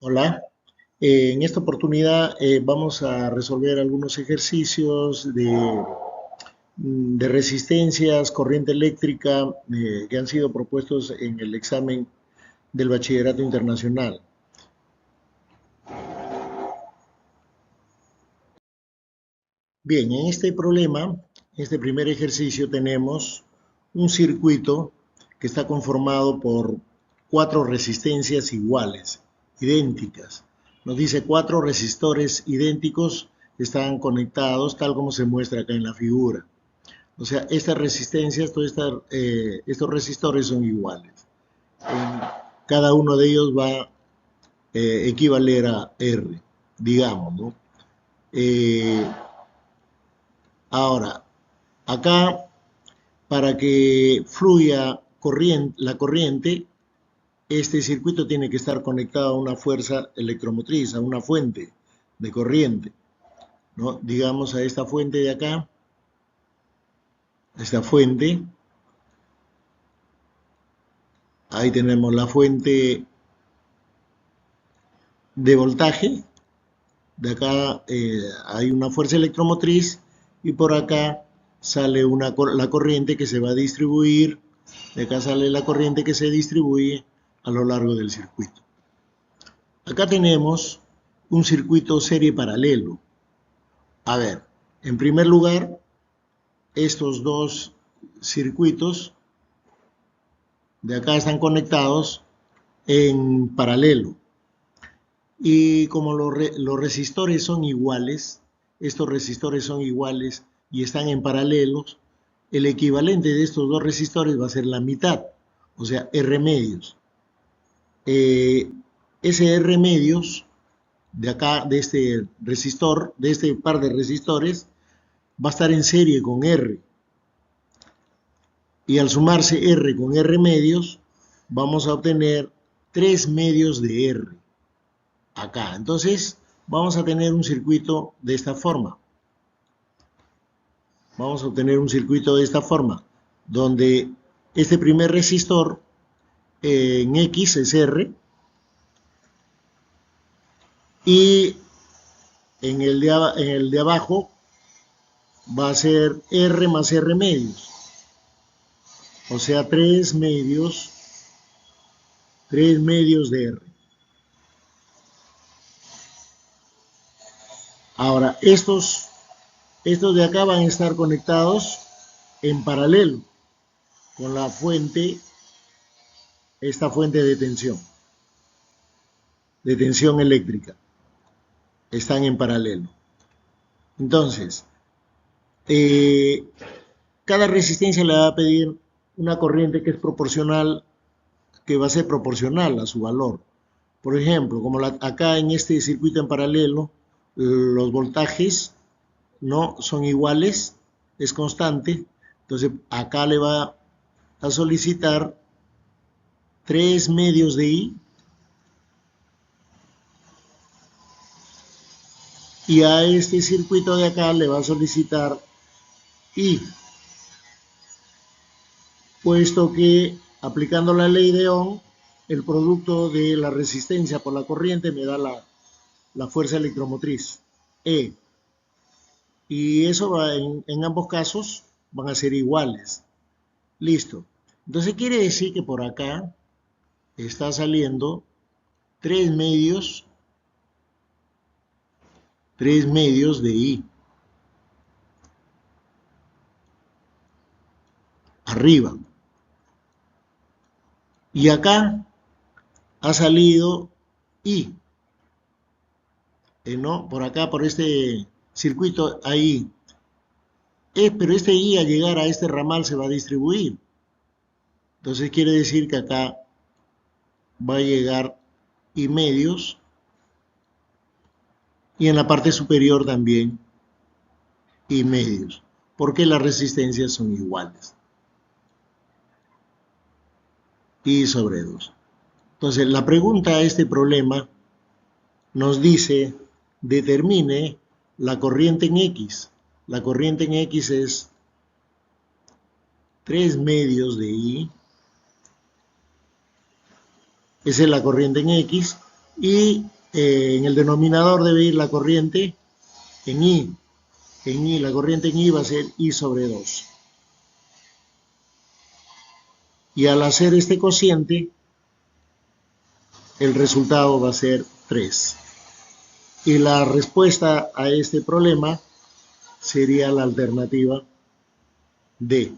Hola. En esta oportunidad vamos a resolver algunos ejercicios de resistencias, corriente eléctrica que han sido propuestos en el examen del Bachillerato Internacional. Bien, en este problema, este primer ejercicio, tenemos un circuito que está conformado por cuatro resistencias iguales, idénticas. Nos dice cuatro resistores idénticos están conectados tal como se muestra acá en la figura. O sea, estas resistencias, estos resistores son iguales. Cada uno de ellos va a equivaler a R, digamos, ¿no? Eh, Ahora, acá, para que fluya la corriente, este circuito tiene que estar conectado a una fuerza electromotriz, a una fuente de corriente, ¿no? Digamos a esta fuente de acá, esta fuente, ahí tenemos la fuente de voltaje, de acá hay una fuerza electromotriz y por acá sale la corriente que se va a distribuir, de acá sale la corriente que se distribuye a lo largo del circuito. Acá tenemos un circuito serie paralelo. A ver, en primer lugar, estos dos circuitos de acá están conectados en paralelo. Y como los resistores son iguales, estos resistores son iguales y están en paralelos, el equivalente de estos dos resistores va a ser la mitad, o sea, R medios. Ese R medios de acá, de este resistor, de este par de resistores, va a estar en serie con R. Y al sumarse R con R medios, vamos a obtener 3 medios de R acá. Entonces, vamos a tener un circuito de esta forma. Vamos a obtener un circuito de esta forma, donde este primer resistor en X es R y en el de abajo va a ser R más R medios, o sea, 3 medios de R. Ahora, estos de acá van a estar conectados en paralelo con la fuente, esta fuente de tensión eléctrica. Están en paralelo. Entonces, eh, cada resistencia le va a pedir una corriente que es proporcional, que va a ser proporcional a su valor. Por ejemplo, como acá en este circuito en paralelo, los voltajes no son iguales, es constante, entonces acá le va a solicitar 3 medios de I y a este circuito de acá le va a solicitar I, puesto que aplicando la ley de Ohm, el producto de la resistencia por la corriente me da la fuerza electromotriz, E. Y eso en ambos casos van a ser iguales. Listo. Entonces quiere decir que por acá está saliendo 3 medios, 3 medios de I. Arriba. Y acá ha salido I. ¿No? Por acá, por este circuito, ahí. Pero este I al llegar a este ramal se va a distribuir. Entonces quiere decir que acá va a llegar I medios y en la parte superior también I medios, porque las resistencias son iguales. I sobre 2. Entonces la pregunta a este problema nos dice, determine la corriente en X. La corriente en X es 3 medios de I. Esa es la corriente en X. Y En el denominador debe ir la corriente en I. En I, la corriente en I va a ser I sobre 2. Y al hacer este cociente, el resultado va a ser 3. Y la respuesta a este problema sería la alternativa D.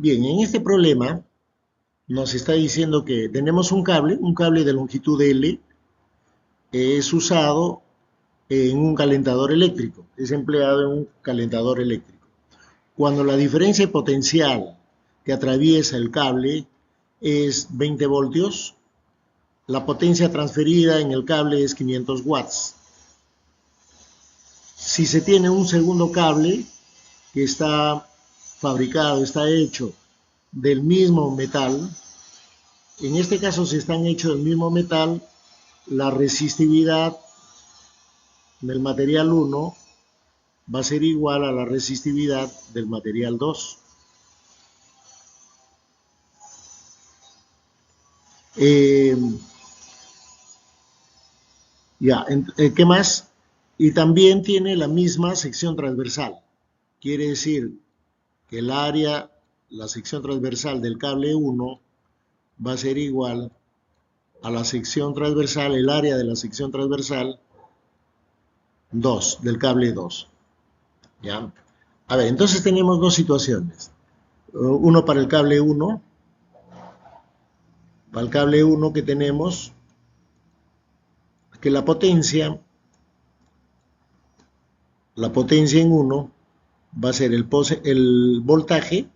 Bien, en este problema nos está diciendo que tenemos un cable de longitud L, es usado en un calentador eléctrico, es empleado en un calentador eléctrico. Cuando la diferencia potencial que atraviesa el cable es 20 voltios, la potencia transferida en el cable es 500 watts. Si se tiene un segundo cable que está fabricado, está hecho del mismo metal, en este caso si están hechos del mismo metal, la resistividad del material 1 va a ser igual a la resistividad del material 2. Eh, ¿Qué más? Y también tiene la misma sección transversal. Quiere decir que el área, la sección transversal del cable 1 va a ser igual a la sección transversal, el área de la sección transversal 2, del cable 2. ¿Ya? A ver, entonces tenemos dos situaciones. Uno para el cable 1, para el cable 1 que tenemos que la potencia en 1 va a ser el voltaje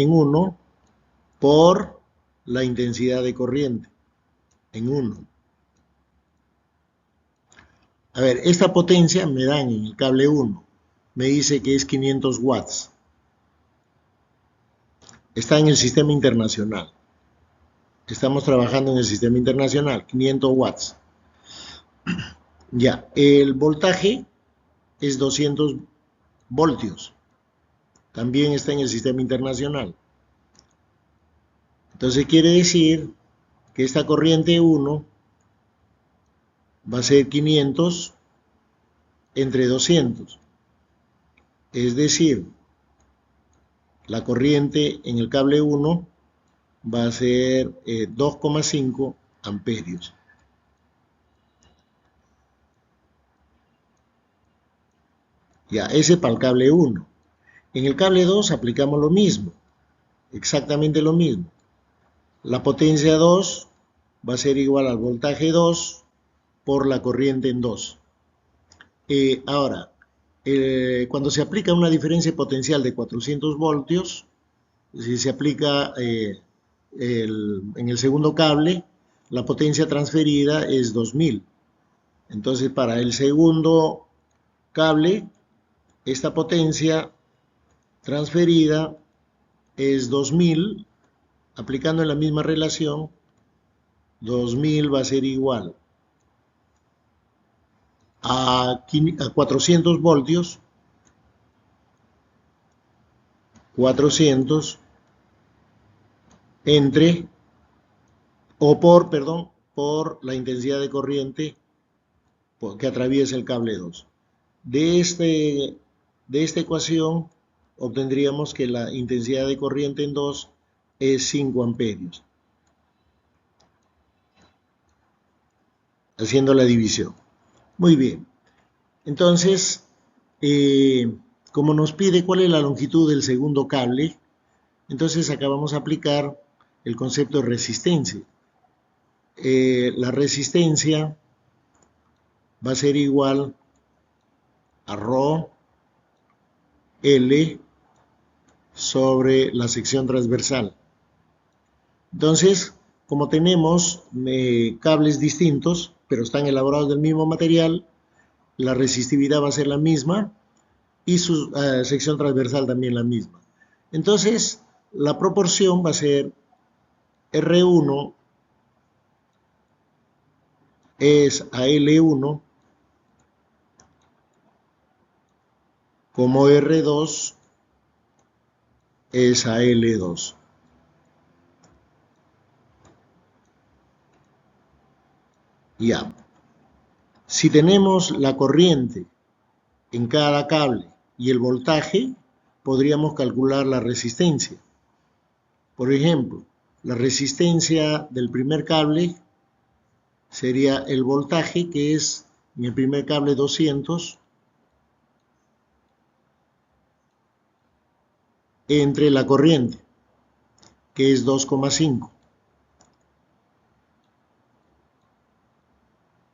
en 1 por la intensidad de corriente en 1. A ver, esta potencia me dan en el cable 1, me dice que es 500 watts. Está en el sistema internacional. Estamos trabajando en el sistema internacional, 500 watts. Ya, el voltaje es 200 voltios. También está en el sistema internacional. Entonces quiere decir que esta corriente 1 va a ser 500 entre 200. Es decir, la corriente en el cable 1 va a ser 2,5 amperios. Ya, ese para el cable 1. En el cable 2 aplicamos lo mismo, exactamente lo mismo. La potencia 2 va a ser igual al voltaje 2 por la corriente en 2. Ahora, cuando se aplica una diferencia potencial de 400 voltios, si se aplica en el segundo cable, la potencia transferida es 2000. Entonces, para el segundo cable, esta potencia transferida es 2000, aplicando en la misma relación, 2000 va a ser igual a 400 voltios, 400 entre, por la intensidad de corriente que atraviesa el cable 2. De esta ecuación obtendríamos que la intensidad de corriente en 2 es 5 amperios, haciendo la división. Muy bien, entonces, como nos pide cuál es la longitud del segundo cable, entonces acá vamos a aplicar el concepto de resistencia. La resistencia va a ser igual a ρ L sobre la sección transversal. Entonces, como tenemos cables distintos, pero están elaborados del mismo material, la resistividad va a ser la misma y su sección transversal también la misma. Entonces, la proporción va a ser R1 es a L1 como R2 es a L2. Ya. Si tenemos la corriente en cada cable y el voltaje, podríamos calcular la resistencia. Por ejemplo, la resistencia del primer cable sería el voltaje, que es en el primer cable 200, entre la corriente, que es 2,5.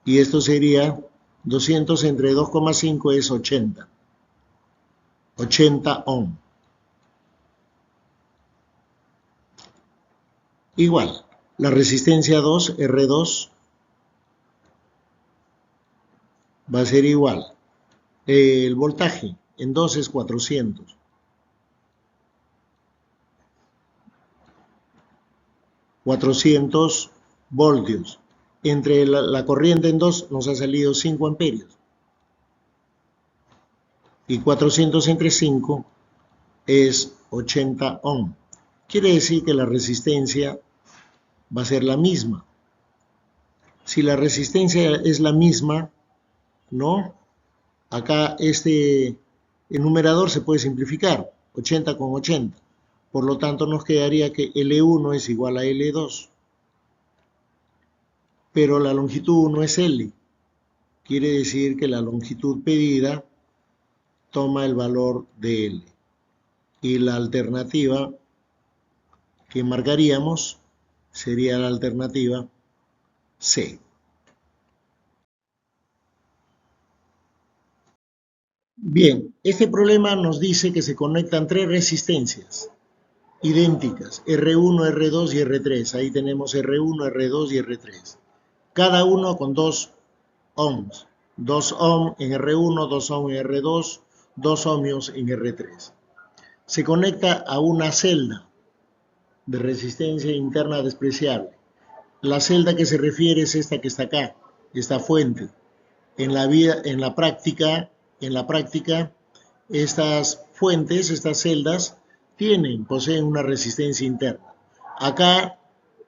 Y esto sería 200 entre 2,5 es 80. 80 ohm. Igual, la resistencia 2, R2, va a ser igual. El voltaje en 2 es 400. 400 voltios. Entre la corriente en 2 nos ha salido 5 amperios. Y 400 entre 5 es 80 ohm. Quiere decir que la resistencia va a ser la misma. Si la resistencia es la misma, ¿no? Acá el numerador se puede simplificar, 80 con 80. Por lo tanto, nos quedaría que L1 es igual a L2. Pero la longitud no es L. Quiere decir que la longitud pedida toma el valor de L. Y la alternativa que marcaríamos sería la alternativa C. Bien, este problema nos dice que se conectan tres resistencias idénticas, R1, R2 y R3. Ahí tenemos R1, R2 y R3. Cada uno con 2 ohms. 2 ohms en R1, 2 ohms en R2, 2 ohmios en R3. Se conecta a una celda de resistencia interna despreciable. La celda que se refiere es esta que está acá, esta fuente. En la práctica, estas fuentes, estas celdas, poseen una resistencia interna. Acá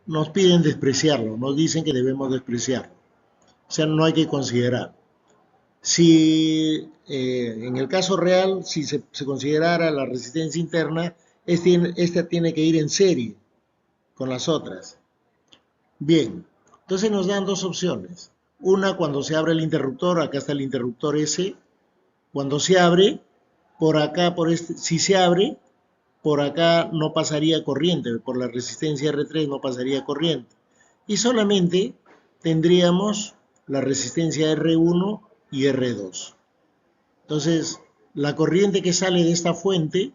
nos piden despreciarlo, nos dicen que debemos despreciarlo. O sea, no hay que considerar. Si en el caso real, si se considerara la resistencia interna, esta tiene que ir en serie con las otras. Bien, entonces nos dan dos opciones. Una, cuando se abre el interruptor, acá está el interruptor S. Cuando se abre, por acá, si se abre, por acá no pasaría corriente, por la resistencia R3 no pasaría corriente. Y solamente tendríamos la resistencia R1 y R2. Entonces, la corriente que sale de esta fuente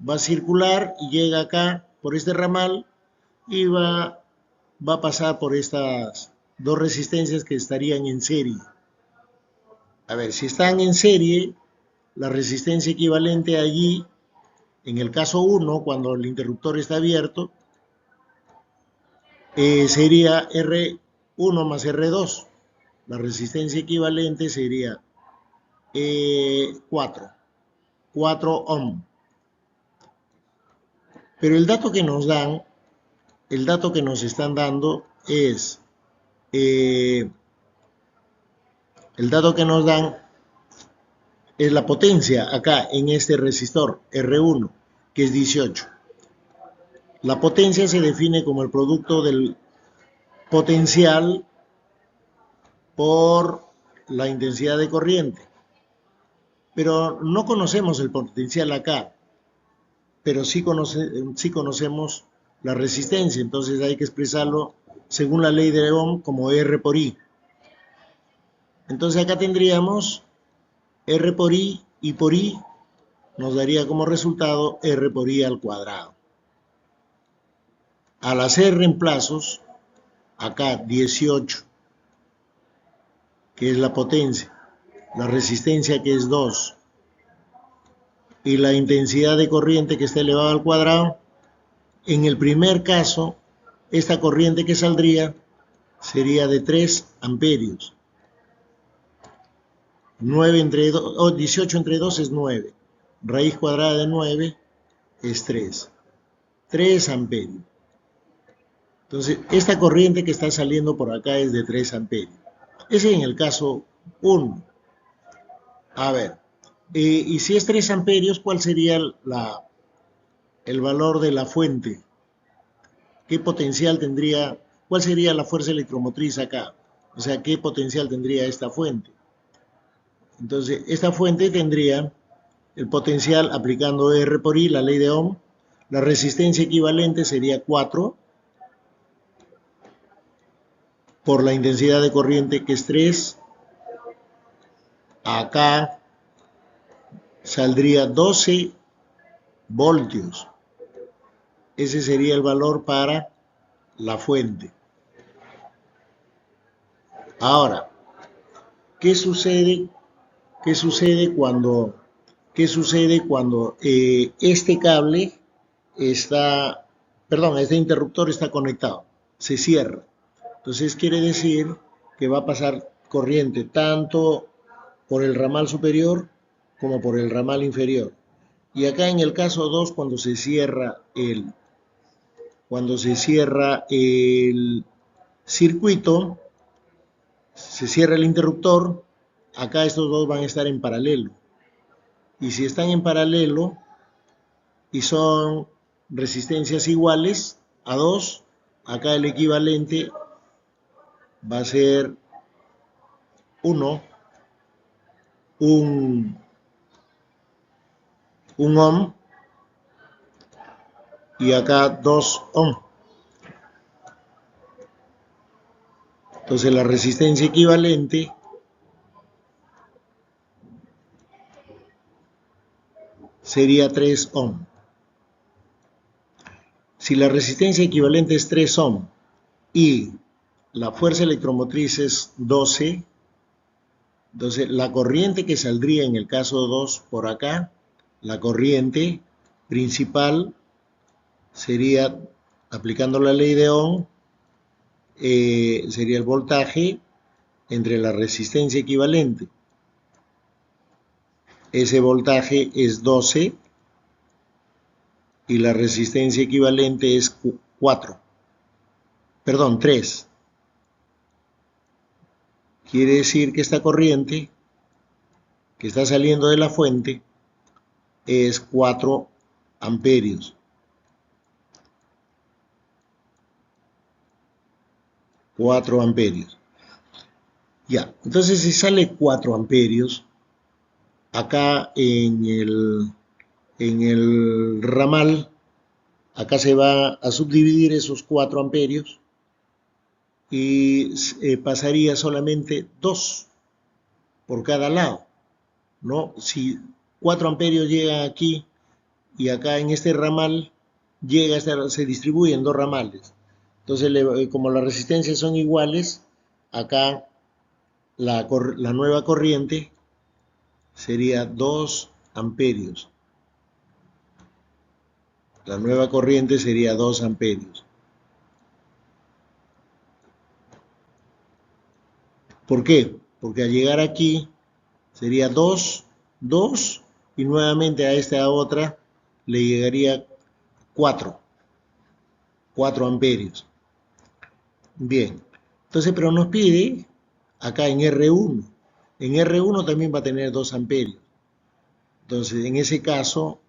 va a circular y llega acá por este ramal y va a pasar por estas dos resistencias que estarían en serie. A ver, si están en serie, la resistencia equivalente allí, en el caso 1, cuando el interruptor está abierto, sería R1 más R2. La resistencia equivalente sería 4 ohm. Pero el dato que nos dan, el dato que nos están dando es, el dato que nos dan es la potencia acá en este resistor R1, que es 18. La potencia se define como el producto del potencial por la intensidad de corriente. Pero no conocemos el potencial acá, pero sí conocemos la resistencia, entonces hay que expresarlo según la ley de Ohm como R por I. Entonces acá tendríamos R por I y por I nos daría como resultado R por I al cuadrado. Al hacer reemplazos, acá 18, que es la potencia, la resistencia que es 2, y la intensidad de corriente que está elevada al cuadrado, en el primer caso, esta corriente que saldría sería de 3 amperios. 18 entre 2 es 9. raíz cuadrada de 9 es 3 amperios. Entonces, esta corriente que está saliendo por acá es de 3 amperios. Ese es en el caso 1. A ver, y si es 3 amperios, ¿cuál sería el valor de la fuente? ¿Qué potencial tendría? ¿Cuál sería la fuerza electromotriz acá? O sea, ¿qué potencial tendría esta fuente? Entonces, esta fuente tendría el potencial aplicando R por I, la ley de Ohm. La resistencia equivalente sería 4 por la intensidad de corriente, que es 3. Acá saldría 12 voltios. Ese sería el valor para la fuente. Ahora, ¿qué sucede? ¿Qué sucede cuando, este cable está, perdón, este interruptor está conectado? Se cierra. Entonces quiere decir que va a pasar corriente tanto por el ramal superior como por el ramal inferior. Y acá en el caso 2, cuando se cierra el circuito, se cierra el interruptor, acá estos dos van a estar en paralelo. Y si están en paralelo y son resistencias iguales a 2, acá el equivalente va a ser 1, un ohm, y acá 2 ohm. Entonces la resistencia equivalente sería 3 ohm. Si la resistencia equivalente es 3 ohm y la fuerza electromotriz es 12, entonces la corriente que saldría en el caso 2 por acá, la corriente principal sería, aplicando la ley de Ohm, sería el voltaje entre la resistencia equivalente. Ese voltaje es 12 y la resistencia equivalente es 4. Perdón, 3. Quiere decir que esta corriente que está saliendo de la fuente es 4 amperios. 4 amperios. Ya, entonces si sale 4 amperios, acá en el ramal, acá se va a subdividir esos 4 amperios y pasaría solamente 2 por cada lado, ¿no? Si 4 amperios llegan aquí y acá en este ramal se distribuye en 2 ramales. Entonces, como las resistencias son iguales, acá la nueva corriente sería 2 amperios. La nueva corriente sería 2 amperios. ¿Por qué? Porque al llegar aquí sería 2, 2 y nuevamente a esta otra le llegaría 4 amperios. Bien, entonces, pero nos pide acá en R1. En R1 también va a tener 2 amperios. Entonces, en ese caso,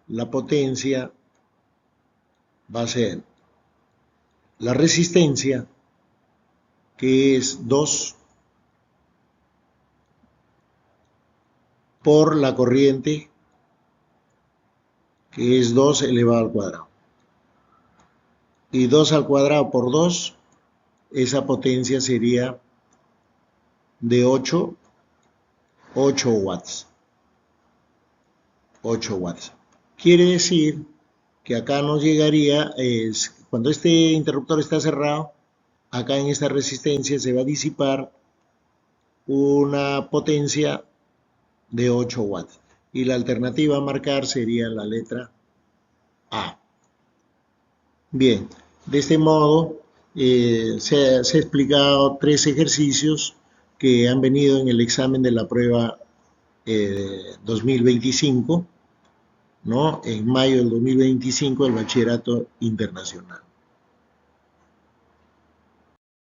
la potencia va a ser la resistencia, que es 2 por la corriente, que es 2 elevado al cuadrado. Y 2 al cuadrado por 2, esa potencia sería de 8 watts. 8 watts. Quiere decir que acá nos llegaría, cuando este interruptor está cerrado, acá en esta resistencia se va a disipar una potencia de 8 watts. Y la alternativa a marcar sería la letra A. Bien, de este modo se ha explicado 3 ejercicios que han venido en el examen de la prueba 2025. ¿no? En mayo del 2025 el bachillerato internacional.